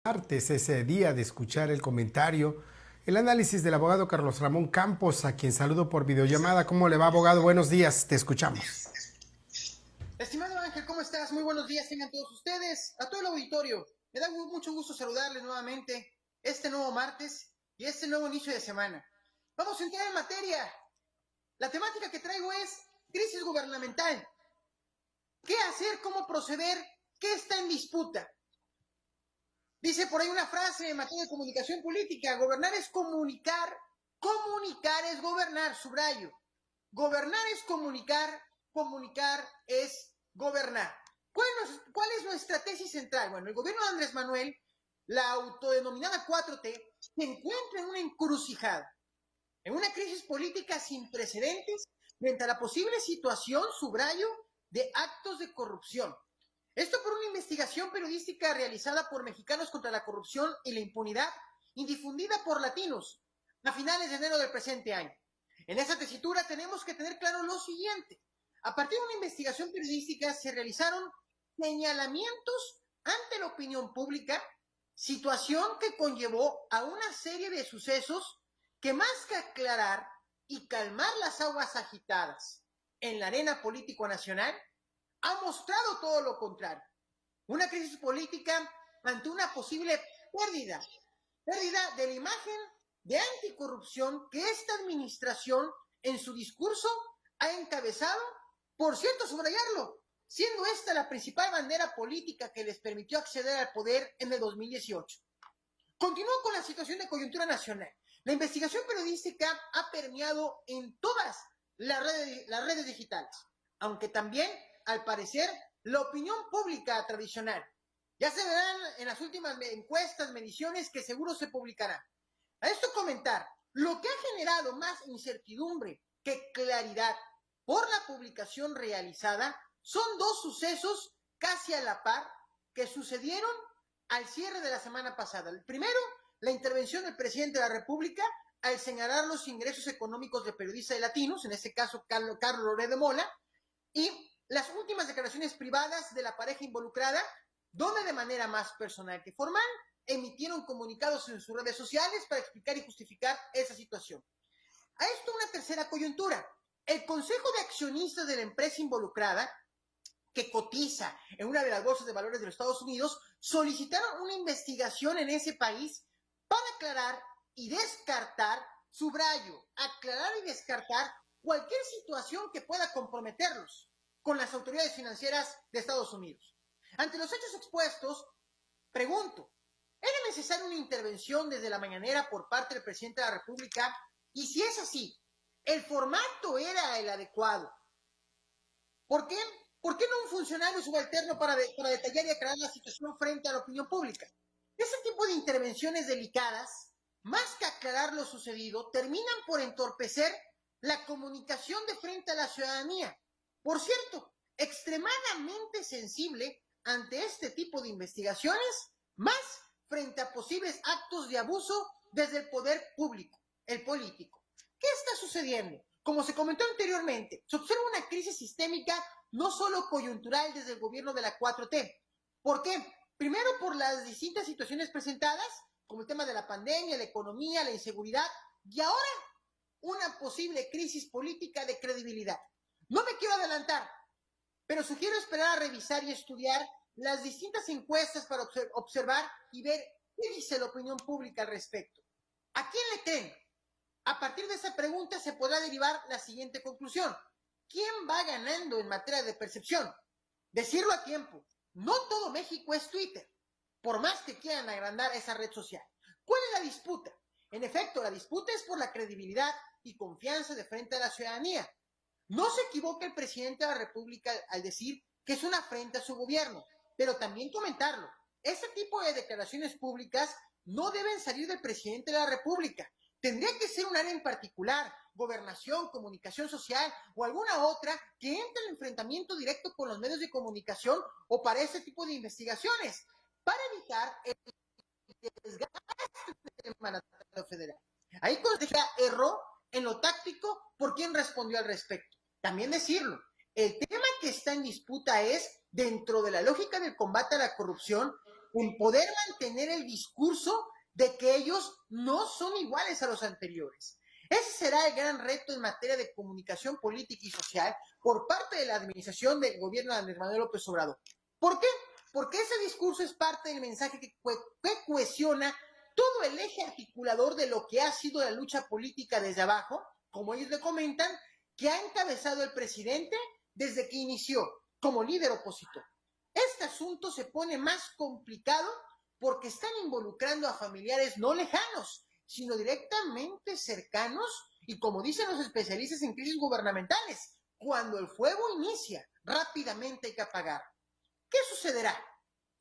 Martes, ese día de escuchar el comentario, el análisis del abogado Carlos Ramón Campos, a quien saludo por videollamada. ¿Cómo le va, abogado? Buenos días, te escuchamos. Estimado Ángel, ¿cómo estás? Muy buenos días tengan todos ustedes, a todo el auditorio. Me da mucho gusto saludarles nuevamente este nuevo martes y este nuevo inicio de semana. Vamos a entrar en materia. La temática que traigo es crisis gubernamental. ¿Qué hacer? ¿Cómo proceder? ¿Qué está en disputa? Dice por ahí una frase en materia de comunicación política: gobernar es comunicar, comunicar es gobernar, subrayo. Gobernar es comunicar, comunicar es gobernar. ¿Cuál es nuestra tesis central? Bueno, el gobierno de Andrés Manuel, la autodenominada 4T, se encuentra en una encrucijada, en una crisis política sin precedentes frente a la posible situación, subrayo, de actos de corrupción. Esto por una investigación periodística realizada por Mexicanos contra la Corrupción y la Impunidad y difundida por Latinos a finales de enero del presente año. En esa tesitura tenemos que tener claro lo siguiente: a partir de una investigación periodística se realizaron señalamientos ante la opinión pública, situación que conllevó a una serie de sucesos que, más que aclarar y calmar las aguas agitadas en la arena político nacional, ha mostrado todo lo contrario. Una crisis política ante una posible pérdida de la imagen de anticorrupción que esta administración en su discurso ha encabezado, por cierto, subrayarlo, siendo esta la principal bandera política que les permitió acceder al poder en el 2018. Continúo con la situación de coyuntura nacional. La investigación periodística ha permeado en todas las redes digitales, aunque también, al parecer, la opinión pública tradicional. Ya se verán en las últimas encuestas, mediciones que seguro se publicarán. A esto comentar, lo que ha generado más incertidumbre que claridad por la publicación realizada son dos sucesos casi a la par que sucedieron al cierre de la semana pasada. El primero, la intervención del presidente de la República al señalar los ingresos económicos de periodistas de Latinos, en este caso Carlos Loret de Mola, y las últimas declaraciones privadas de la pareja involucrada, donde de manera más personal que formal emitieron comunicados en sus redes sociales para explicar y justificar esa situación. A esto una tercera coyuntura. El Consejo de Accionistas de la empresa involucrada, que cotiza en una de las bolsas de valores de los Estados Unidos, solicitaron una investigación en ese país para aclarar y descartar, subrayo, aclarar y descartar cualquier situación que pueda comprometerlos con las autoridades financieras de Estados Unidos. Ante los hechos expuestos, pregunto: ¿era necesaria una intervención desde la mañanera por parte del presidente de la República? Y si es así, ¿el formato era el adecuado? ¿Por qué? ¿Por qué no un funcionario subalterno para detallar y aclarar la situación frente a la opinión pública? Ese tipo de intervenciones delicadas, más que aclarar lo sucedido, terminan por entorpecer la comunicación de frente a la ciudadanía. Por cierto, extremadamente sensible ante este tipo de investigaciones, más frente a posibles actos de abuso desde el poder público, el político. ¿Qué está sucediendo? Como se comentó anteriormente, se observa una crisis sistémica no solo coyuntural desde el gobierno de la 4T. ¿Por qué? Primero, por las distintas situaciones presentadas, como el tema de la pandemia, la economía, la inseguridad, y ahora una posible crisis política de credibilidad. No me quiero adelantar, pero sugiero esperar a revisar y estudiar las distintas encuestas para observar y ver qué dice la opinión pública al respecto. ¿A quién le creen? A partir de esa pregunta se podrá derivar la siguiente conclusión: ¿quién va ganando en materia de percepción? Decirlo a tiempo: no todo México es Twitter, por más que quieran agrandar esa red social. ¿Cuál es la disputa? En efecto, la disputa es por la credibilidad y confianza de frente a la ciudadanía. No se equivoca el presidente de la República al decir que es una afrenta a su gobierno, pero también comentarlo: ese tipo de declaraciones públicas no deben salir del presidente de la República. Tendría que ser un área en particular, gobernación, comunicación social o alguna otra, que entre en enfrentamiento directo con los medios de comunicación o para ese tipo de investigaciones, para evitar el desgaste del mandatario federal. Ahí Conseja erró en lo táctico por quien respondió al respecto. También decirlo, el tema que está en disputa es, dentro de la lógica del combate a la corrupción, en poder mantener el discurso de que ellos no son iguales a los anteriores. Ese será el gran reto en materia de comunicación política y social por parte de la administración del gobierno de Andrés Manuel López Obrador. ¿Por qué? Porque ese discurso es parte del mensaje que cohesiona todo el eje articulador de lo que ha sido la lucha política desde abajo, como ellos le comentan, que ha encabezado el presidente desde que inició como líder opositor. Este asunto se pone más complicado porque están involucrando a familiares no lejanos, sino directamente cercanos y, como dicen los especialistas en crisis gubernamentales, cuando el fuego inicia, rápidamente hay que apagar. ¿Qué sucederá?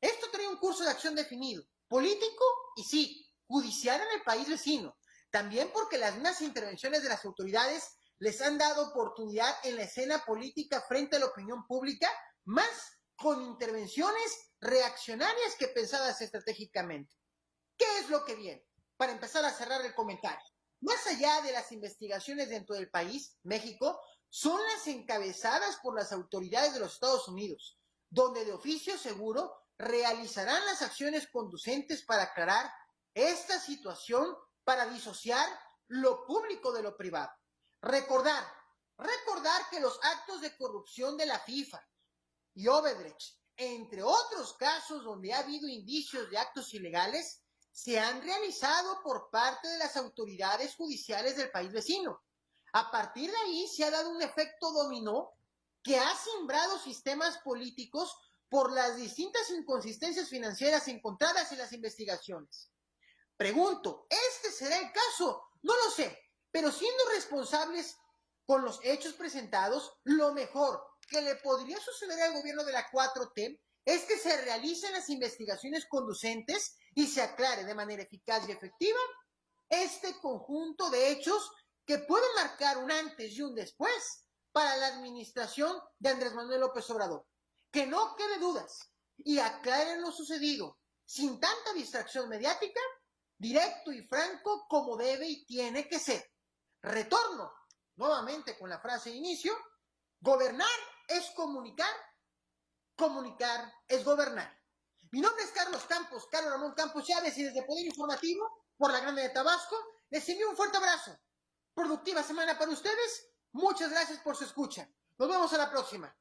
Esto trae un curso de acción definido, político y sí, judicial en el país vecino. También porque las mismas intervenciones de las autoridades les han dado oportunidad en la escena política frente a la opinión pública, más con intervenciones reaccionarias que pensadas estratégicamente. ¿Qué es lo que viene? Para empezar a cerrar el comentario. Más allá de las investigaciones dentro del país, México, son las encabezadas por las autoridades de los Estados Unidos, donde de oficio seguro realizarán las acciones conducentes para aclarar esta situación, para disociar lo público de lo privado. Recordar que los actos de corrupción de la FIFA y Odebrecht, entre otros casos donde ha habido indicios de actos ilegales, se han realizado por parte de las autoridades judiciales del país vecino. A partir de ahí se ha dado un efecto dominó que ha simbrado sistemas políticos por las distintas inconsistencias financieras encontradas en las investigaciones. Pregunto, ¿este será el caso? No lo sé, pero siendo responsables con los hechos presentados, lo mejor que le podría suceder al gobierno de la 4T es que se realicen las investigaciones conducentes y se aclare de manera eficaz y efectiva este conjunto de hechos que pueden marcar un antes y un después para la administración de Andrés Manuel López Obrador. Que no quede dudas y aclaren lo sucedido sin tanta distracción mediática, directo y franco como debe y tiene que ser. Retorno nuevamente con la frase de inicio: gobernar es comunicar, comunicar es gobernar. Mi nombre es Carlos Ramón Campos Chávez, y desde Poder Informativo, por la Grande de Tabasco, les envío un fuerte abrazo. Productiva semana para ustedes. Muchas gracias por su escucha. Nos vemos a la próxima.